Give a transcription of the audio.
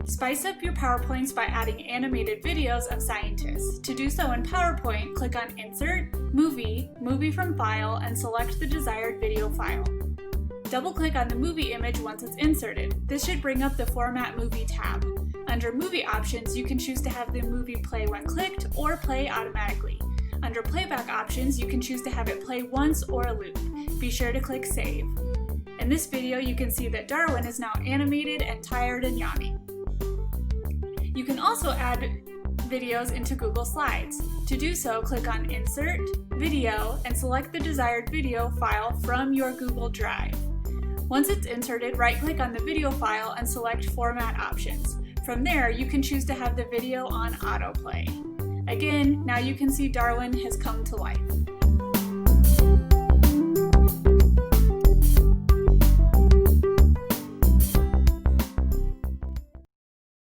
Spice up your PowerPoints by adding animated videos of scientists. To do so in PowerPoint, click on Insert, Movie, Movie from File, and select the desired video file. Double-click on the movie image once it's inserted. This should bring up the Format Movie tab. Under Movie Options, you can choose to have the movie play when clicked or play automatically. Under Playback Options, you can choose to have it play once or a loop. Be sure to click Save. In this video, you can see that Darwin is now animated and tired and yawning. You can also add videos into Google Slides. To do so, click on Insert, Video, and select the desired video file from your Google Drive. Once it's inserted, right-click on the video file and select Format Options. From there, you can choose to have the video on autoplay. Again, now you can see Darwin has come to life.